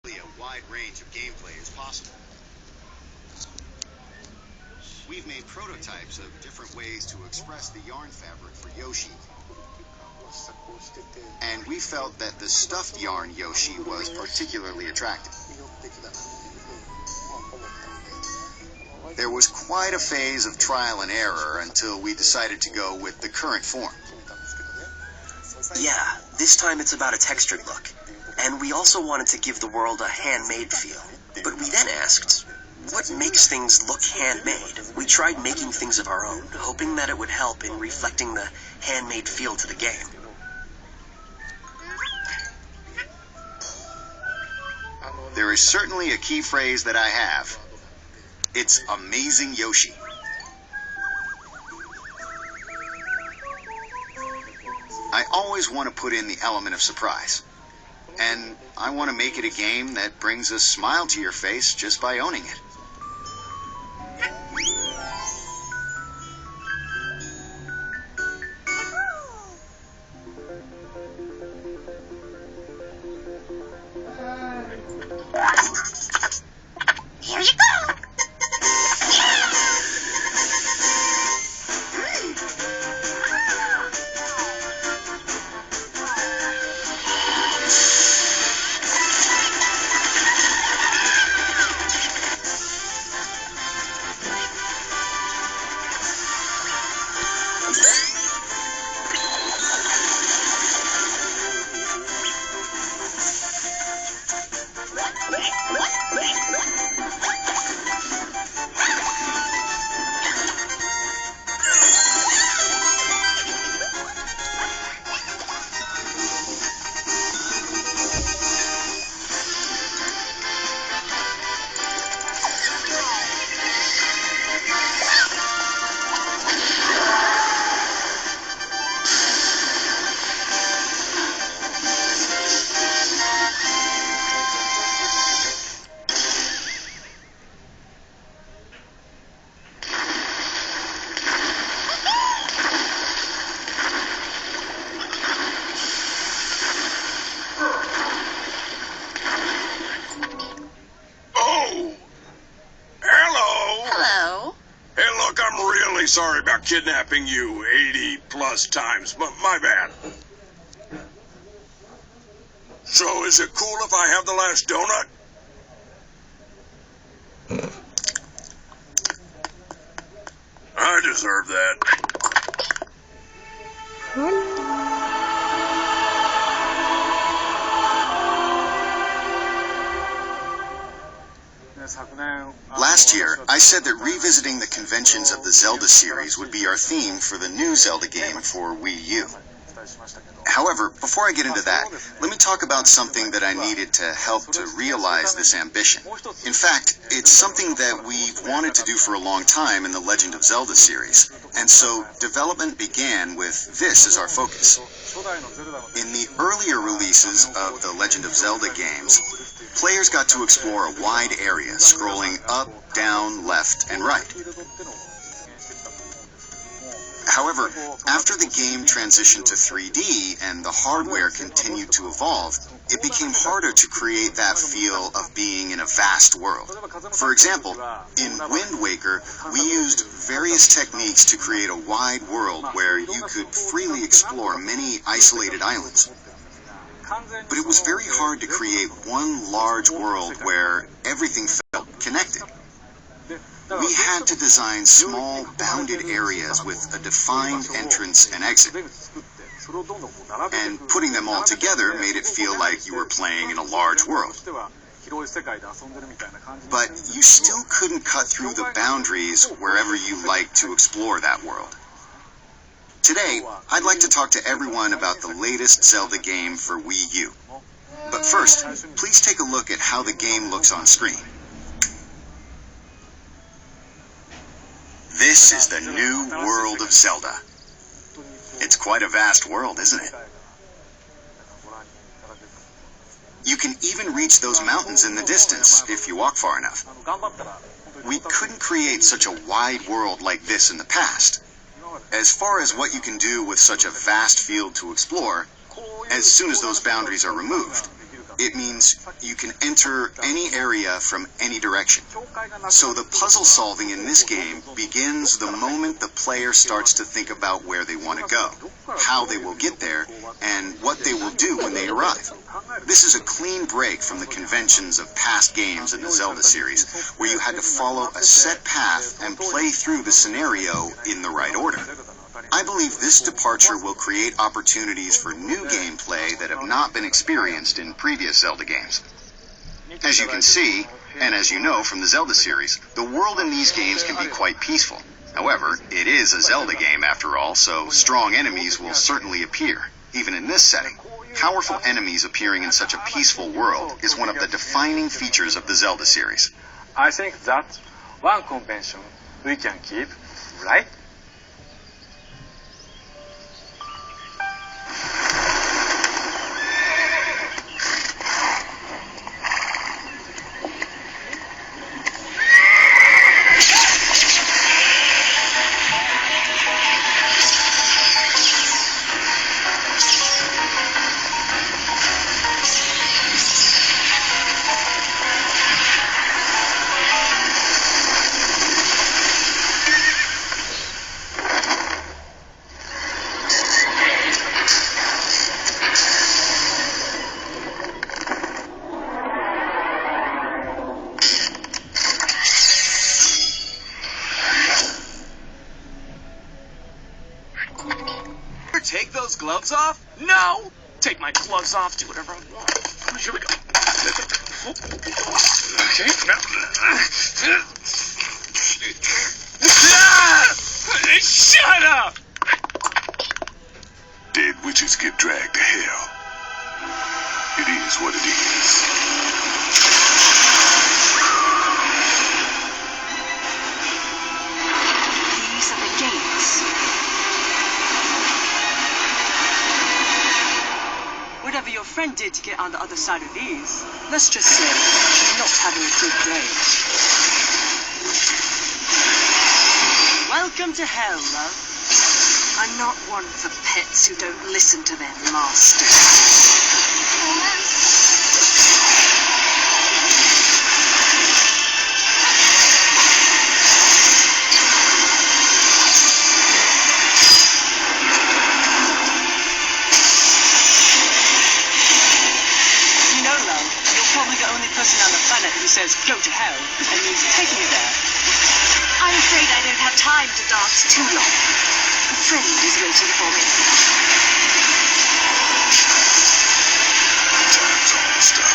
A wide range of gameplay is possible. We've made prototypes of different ways to express the yarn fabric for Yoshi. And we felt that the stuffed yarn Yoshi was particularly attractive. There was quite a phase of trial and error until we decided to go with the current form. Yeah, this time it's about a textured look. And we also wanted to give the world a handmade feel. But we then asked, what makes things look handmade? We tried making things of our own, hoping that it would help in reflecting the handmade feel to the game. There is certainly a key phrase that I have. It's amazing Yoshi. I always want to put in the element of surprise. And I want to make it a game that brings a smile to your face just by owning it. Here you go! Sorry about kidnapping you 80 plus times, but my bad. So is it cool if I have the last donut? I deserve that. Last year, I said that revisiting the conventions of the Zelda series would be our theme for the new Zelda game for Wii U. However, before I get into that, let me talk about something that I needed to help to realize this ambition. In fact, it's something that we've wanted to do for a long time in the Legend of Zelda series, and so development began with this as our focus. In the earlier releases of the Legend of Zelda games, players got to explore a wide area, scrolling up, down, left, and right. However, after the game transitioned to 3D and the hardware continued to evolve, it became harder to create that feel of being in a vast world. For example, in Wind Waker, we used various techniques to create a wide world where you could freely explore many isolated islands. But it was very hard to create one large world where everything felt connected. We had to design small, bounded areas with a defined entrance and exit. And putting them all together made it feel like you were playing in a large world. But you still couldn't cut through the boundaries wherever you liked to explore that world. Today, I'd like to talk to everyone about the latest Zelda game for Wii U. But first, please take a look at how the game looks on screen. This is the new world of Zelda. It's quite a vast world, isn't it? You can even reach those mountains in the distance if you walk far enough. We couldn't create such a wide world like this in the past. As far as what you can do with such a vast field to explore, as soon as those boundaries are removed, It means you can enter any area from any direction. So the puzzle solving in this game begins the moment the player starts to think about where they want to go, how they will get there, and what they will do when they arrive. This is a clean break from the conventions of past games in the Zelda series, where you had to follow a set path and play through the scenario in the right order. I believe this departure will create opportunities for new gameplay that have not been experienced in previous Zelda games. As you can see, and as you know from the Zelda series, the world in these games can be quite peaceful. However, it is a Zelda game after all, so strong enemies will certainly appear, even in this setting. Powerful enemies appearing in such a peaceful world is one of the defining features of the Zelda series. I think that's one convention we can keep, right? Take those gloves off? No! Take my gloves off, do whatever I want. Here we go. Okay, now. Shut up! Dead witches get dragged to hell. It is what it is. These are the gates. Whatever your friend did to get on the other side of these, let's just say she's not having a good day. Welcome to hell, love. I'm not one for pets who don't listen to their masters. Who says go to hell and means taking you there. I'm afraid I don't have time to dance too long. A friend is waiting for me. Time's almost up.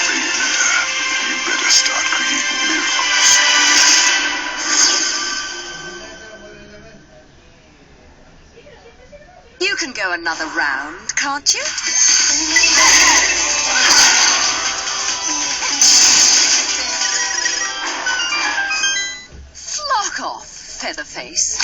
Bayonetta, you better start creating miracles. You can go another round, can't you? Flock off, Featherface.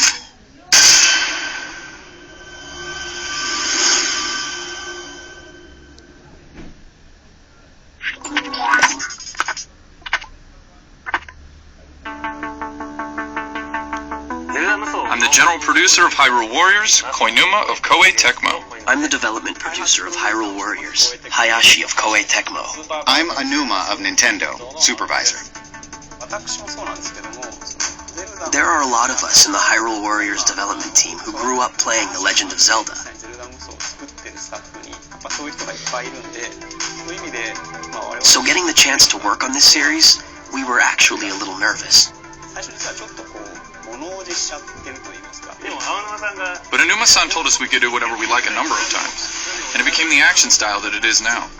I'm the general producer of Hyrule Warriors, Koinuma of Koei Tecmo. I'm the development producer of Hyrule Warriors, Hayashi of Koei Tecmo. I'm Anuma of Nintendo, supervisor. There are a lot of us in the Hyrule Warriors development team who grew up playing The Legend of Zelda. So getting the chance to work on this series, we were actually a little nervous. But Anuma-san told us we could do whatever we like a number of times, and it became the action style that it is now.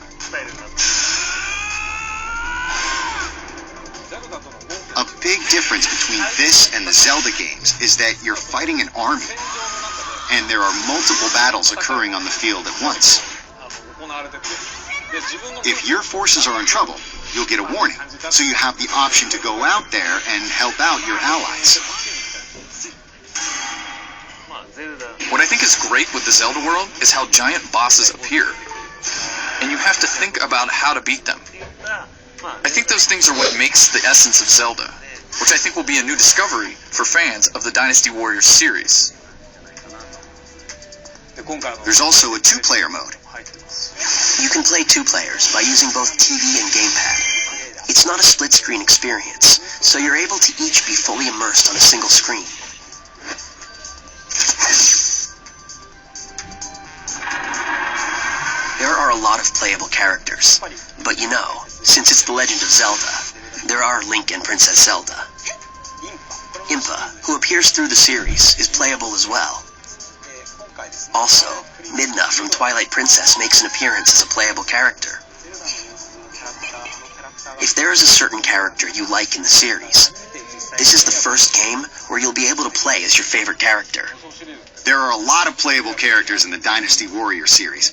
A big difference between this and the Zelda games is that you're fighting an army, and there are multiple battles occurring on the field at once. If your forces are in trouble, you'll get a warning, so you have the option to go out there and help out your allies. What I think is great with the Zelda world is how giant bosses appear, and you have to think about how to beat them. I think those things are what makes the essence of Zelda, which I think will be a new discovery for fans of the Dynasty Warriors series. There's also a two-player mode, You can play 2 players by using both TV and gamepad. It's not a split-screen experience, so you're able to each be fully immersed on a single screen. There are a lot of playable characters, but you know, since it's The Legend of Zelda, there are Link and Princess Zelda. Impa, who appears through the series, is playable as well. Also, Midna from Twilight Princess makes an appearance as a playable character. If there is a certain character you like in the series, this is the first game where you'll be able to play as your favorite character. There are a lot of playable characters in the Dynasty Warrior series.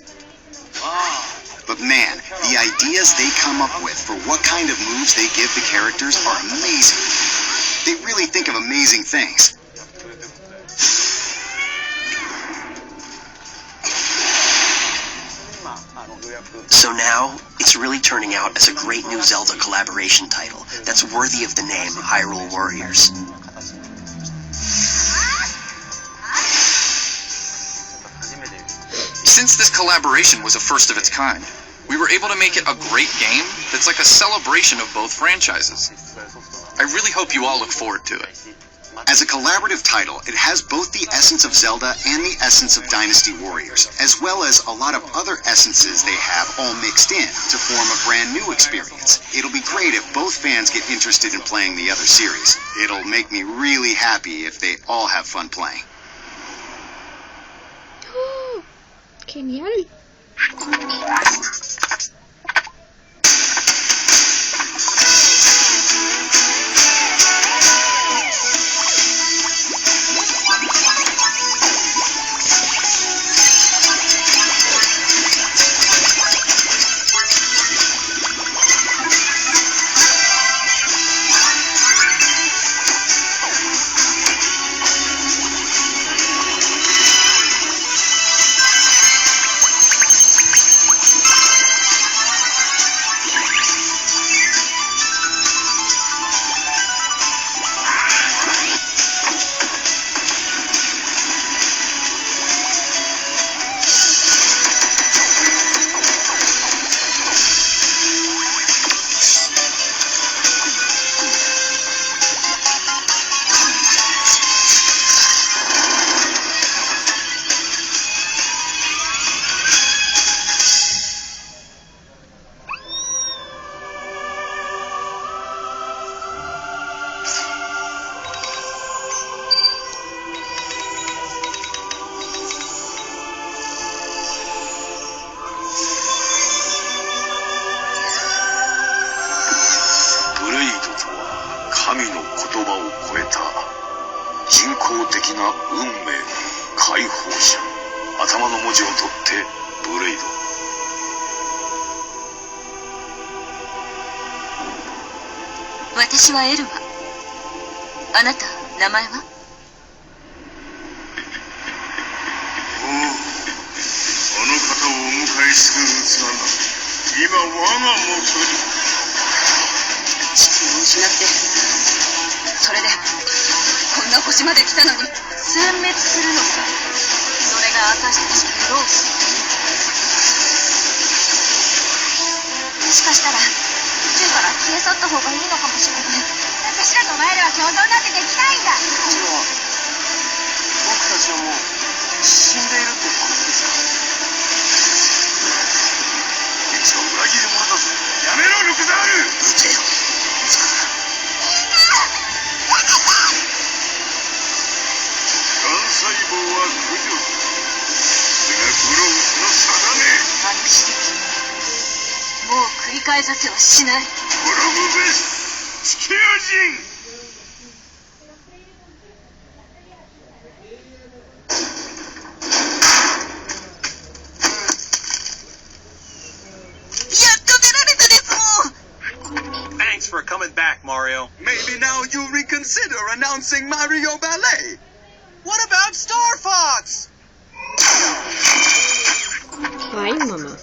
But man, the ideas they come up with for what kind of moves they give the characters are amazing. They really think of amazing things. So now, it's really turning out as a great new Zelda collaboration title that's worthy of the name Hyrule Warriors. Since this collaboration was a first of its kind, we were able to make it a great game that's like a celebration of both franchises. I really hope you all look forward to it. As a collaborative title, it has both the essence of Zelda and the essence of Dynasty Warriors, as well as a lot of other essences they have all mixed in to form a brand new experience. It'll be great if both fans get interested in playing the other series. It'll make me really happy if they all have fun playing. Genial. Thanks for coming back, Mario. Maybe now you'll reconsider announcing Mario Ballet. What about Star Fox? Ay, mamá.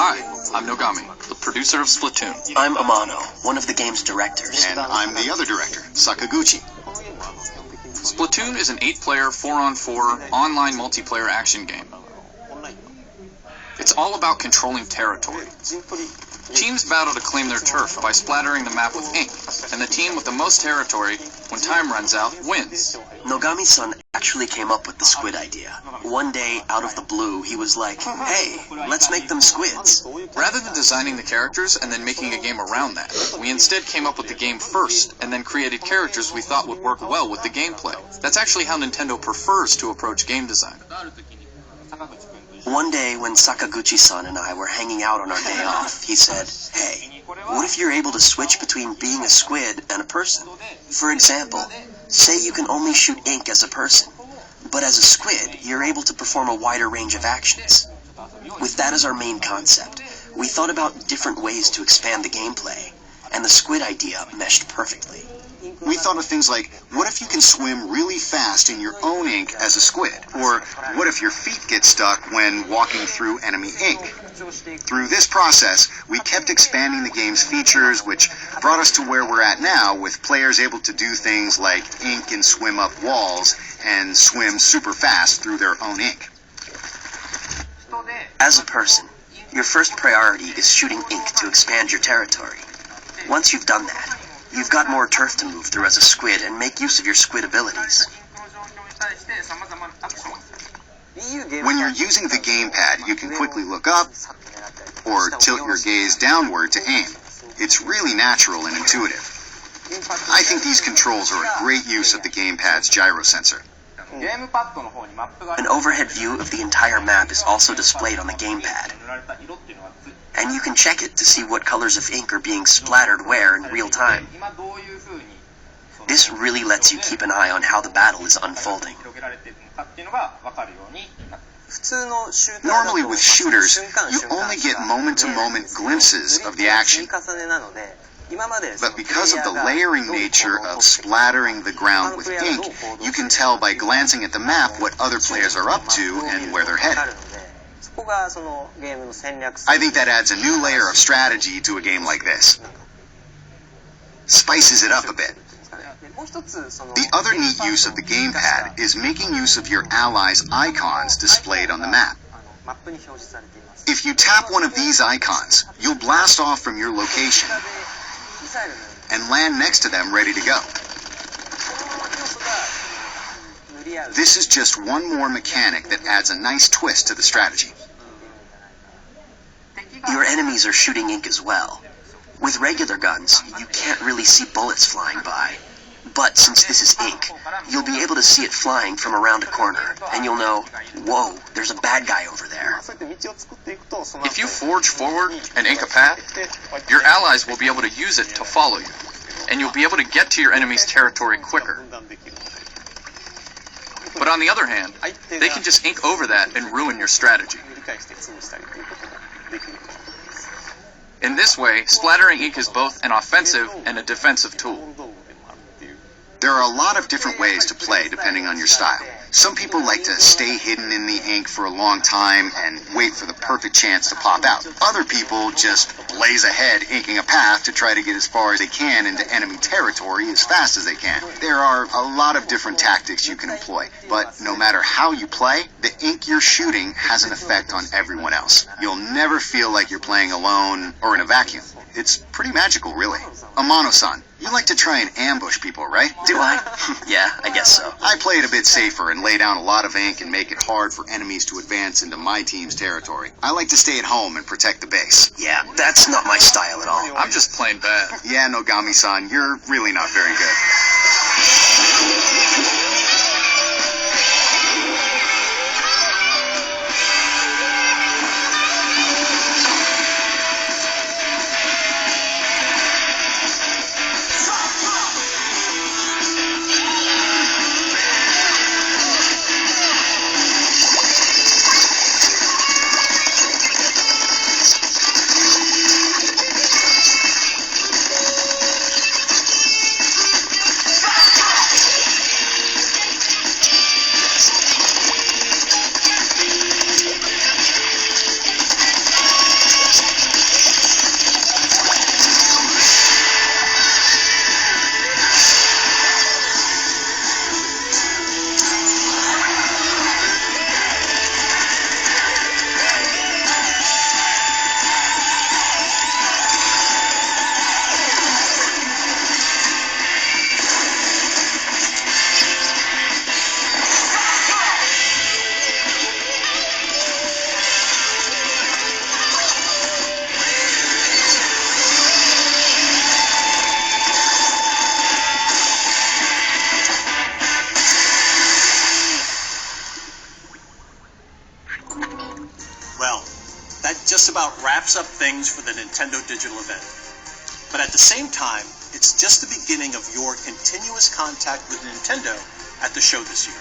Hi, I'm Nogami, the producer of Splatoon. I'm Amano, one of the game's directors. And I'm the other director, Sakaguchi. Splatoon is an 8-player, 4-on-4, online multiplayer action game. It's all about controlling territory. Teams battle to claim their turf by splattering the map with ink, and the team with the most territory, when time runs out, wins. Nogami-san actually came up with the squid idea. One day, out of the blue, he was like, hey, let's make them squids. Rather than designing the characters and then making a game around that, we instead came up with the game first, and then created characters we thought would work well with the gameplay. That's actually how Nintendo prefers to approach game design. One day, when Sakaguchi-san and I were hanging out on our day off, he said, hey, what if you're able to switch between being a squid and a person? For example, say you can only shoot ink as a person, but as a squid, you're able to perform a wider range of actions. With that as our main concept, we thought about different ways to expand the gameplay, and the squid idea meshed perfectly. We thought of things like, what if you can swim really fast in your own ink as a squid? Or what if your feet get stuck when walking through enemy ink? Through this process, we kept expanding the game's features, which brought us to where we're at now, with players able to do things like ink and swim up walls, and swim super fast through their own ink. As a person, your first priority is shooting ink to expand your territory. Once you've done that, you've got more turf to move through as a squid and make use of your squid abilities. When you're using the gamepad, you can quickly look up or tilt your gaze downward to aim. It's really natural and intuitive. I think these controls are a great use of the gamepad's gyro sensor. An overhead view of the entire map is also displayed on the gamepad. And you can check it to see what colors of ink are being splattered where in real time. This really lets you keep an eye on how the battle is unfolding. Normally with shooters, you only get moment-to-moment glimpses of the action. But because of the layering nature of splattering the ground with ink, you can tell by glancing at the map what other players are up to and where they're headed. I think that adds a new layer of strategy to a game like this. Spices it up a bit. The other neat use of the gamepad is making use of your allies' icons displayed on the map. If you tap one of these icons, you'll blast off from your location and land next to them ready to go. This is just one more mechanic that adds a nice twist to the strategy. Your enemies are shooting ink as well. With regular guns, you can't really see bullets flying by. But since this is ink, you'll be able to see it flying from around a corner, and you'll know, whoa, there's a bad guy over there. If you forge forward and ink a path, your allies will be able to use it to follow you, and you'll be able to get to your enemy's territory quicker. But on the other hand, they can just ink over that and ruin your strategy. In this way, splattering ink is both an offensive and a defensive tool. There are a lot of different ways to play depending on your style. Some people like to stay hidden in the ink for a long time and wait for the perfect chance to pop out. Other people just blaze ahead, inking a path to try to get as far as they can into enemy territory as fast as they can. There are a lot of different tactics you can employ, but no matter how you play, the ink you're shooting has an effect on everyone else. You'll never feel like you're playing alone or in a vacuum. It's pretty magical, really. Amano-san, you like to try and ambush people, right? Do I? Yeah, I guess so. I play it a bit safer and lay down a lot of ink and make it hard for enemies to advance into my team's territory. I like to stay at home and protect the base. Yeah, that's not my style at all. I'm just plain bad. Yeah, Nogami-san, you're really not very good. about wraps up things for the Nintendo Digital event. But at the same time, it's just the beginning of your continuous contact with Nintendo at the show this year.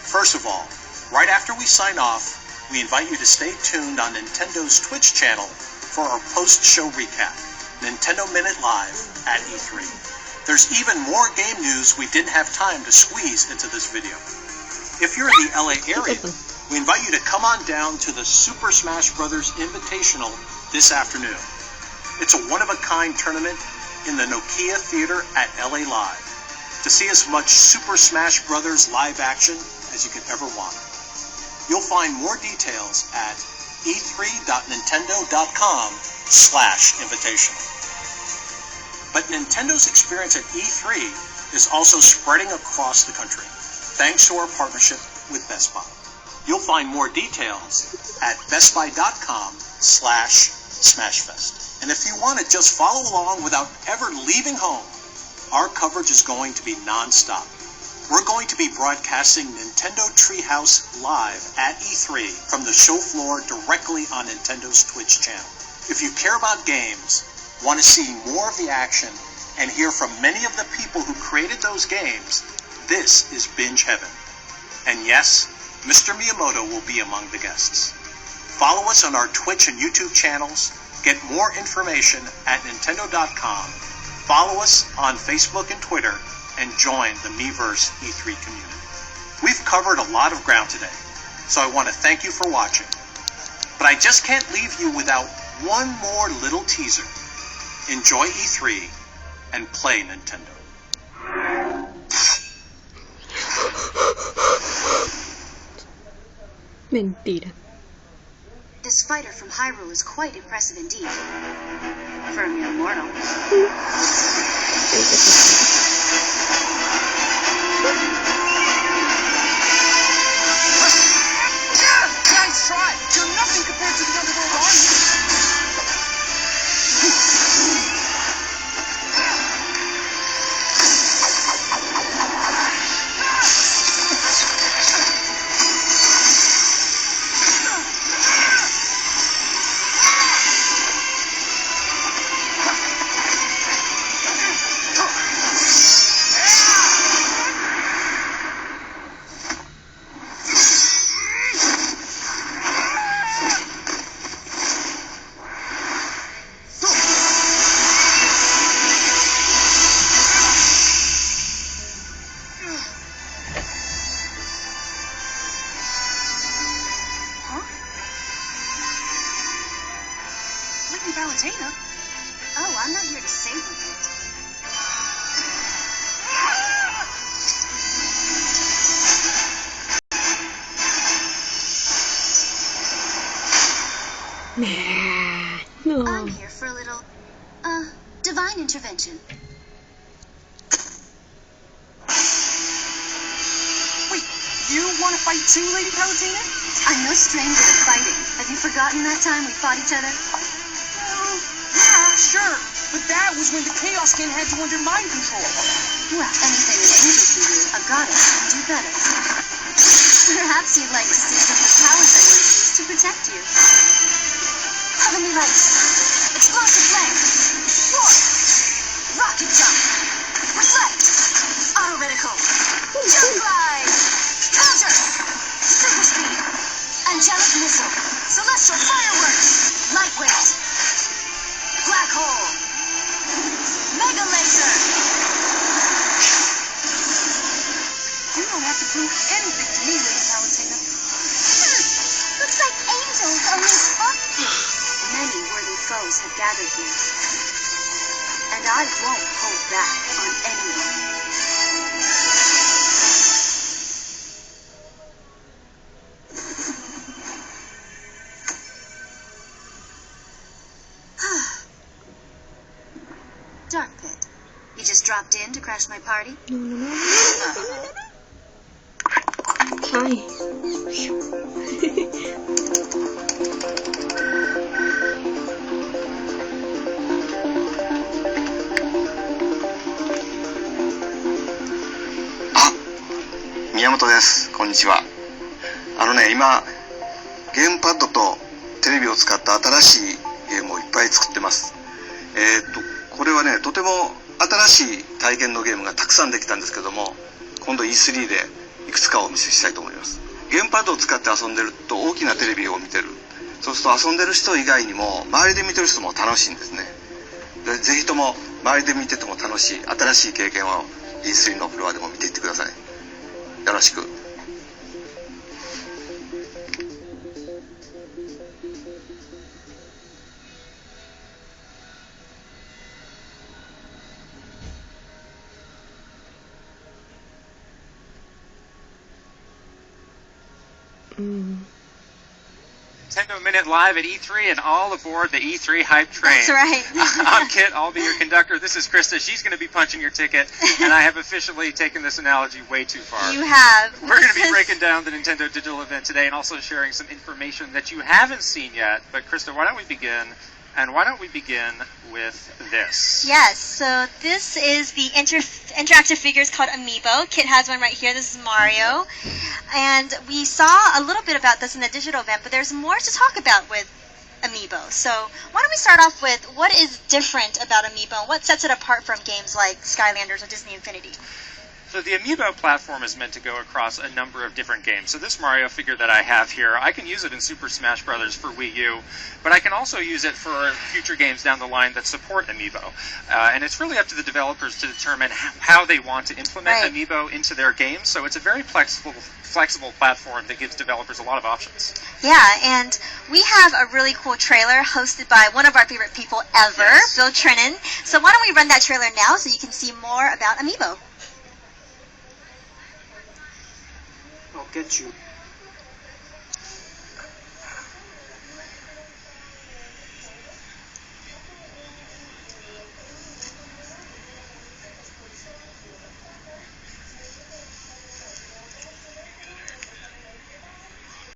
First of all, right after we sign off, we invite you to stay tuned on Nintendo's Twitch channel for our post-show recap, Nintendo Minute Live at E3. There's even more game news we didn't have time to squeeze into this video. If you're in the LA area, we invite you to come on down to the Super Smash Bros. Invitational this afternoon. It's a one-of-a-kind tournament in the Nokia Theater at LA Live to see as much Super Smash Bros. Live action as you could ever want. You'll find more details at e3.nintendo.com/invitational. But Nintendo's experience at E3 is also spreading across the country, thanks to our partnership with Best Buy. You'll find more details at bestbuy.com/smashfest. And if you want to just follow along without ever leaving home, our coverage is going to be non-stop. We're going to be broadcasting Nintendo Treehouse live at E3 from the show floor directly on Nintendo's Twitch channel. If you care about games, want to see more of the action, and hear from many of the people who created those games, this is Binge Heaven. And yes, Mr. Miyamoto will be among the guests. Follow us on our Twitch and YouTube channels, get more information at Nintendo.com, follow us on Facebook and Twitter, and join the Miiverse E3 community. We've covered a lot of ground today, so I want to thank you for watching. But I just can't leave you without one more little teaser. Enjoy E3 and play Nintendo. Mentira. This fighter from Hyrule is quite impressive indeed. For a mere mortal. Nice try! You're nothing compared to the Underworld Army! Oh, I'm not here to save you, kid. No. I'm here for a little, divine intervention. Wait, you want to fight too, Lady Palutena? I'm no stranger to fighting. Have you forgotten that time we fought each other? Yeah, sure. But that was when the Chaos King had you under mind control. Well, anything an angel can do, a goddess can do better. Perhaps you'd like to see some of the powers I will use to protect you. Heavenly light, explosive flame, warp, rocket jump, reflect, auto reticle, jump glide, counter, super speed, angelic missile, celestial fireworks, lightweight, black hole, mega laser. You don't have to prove anything to me, Lady Palutena. Looks like angels only fought things. Many worthy foes have gathered here. And I won't hold back on anyone. Dark Pit. You just dropped in to crash my party? Hi. 宮本です。こんにちは。今ゲームパッドとテレビをを使った新しいゲームをいっぱい作ってます。これはね、とても新しい体験のゲームがたくさんできたんですけども、今度 E3 でいくつかお見せしたいと思います。ゲームパッドを使って遊んでると大きなテレビを見てる。そうすると遊んでる人以外にも周りで見てる人も楽しいんですね。でぜひとも周りで見てても楽しい新しい経験を E3 のフロアでも見ていってください。よろしく。Nintendo Minute Live at E3 and all aboard the E3 hype train. That's right. I'm Kit, I'll be your conductor. This is Krista, she's going to be punching your ticket, and I have officially taken this analogy way too far. You have. We're going to be breaking down the Nintendo digital event today and also sharing some information that you haven't seen yet. But Krista, why don't we begin? And why don't we begin with this? Yes, so this is the interactive figures called Amiibo. Kit has one right here. This is Mario. And we saw a little bit about this in the digital event, but there's more to talk about with Amiibo. So why don't we start off with what is different about Amiibo and what sets it apart from games like Skylanders or Disney Infinity? So the Amiibo platform is meant to go across a number of different games. So this Mario figure that I have here, I can use it in Super Smash Bros. For Wii U, but I can also use it for future games down the line that support Amiibo. And it's really up to the developers to determine how they want to implement Amiibo into their games. So it's a very flexible platform that gives developers a lot of options. Yeah, and we have a really cool trailer hosted by one of our favorite people ever, Bill Trinan. So why don't we run that trailer now so you can see more about Amiibo? I'll get you.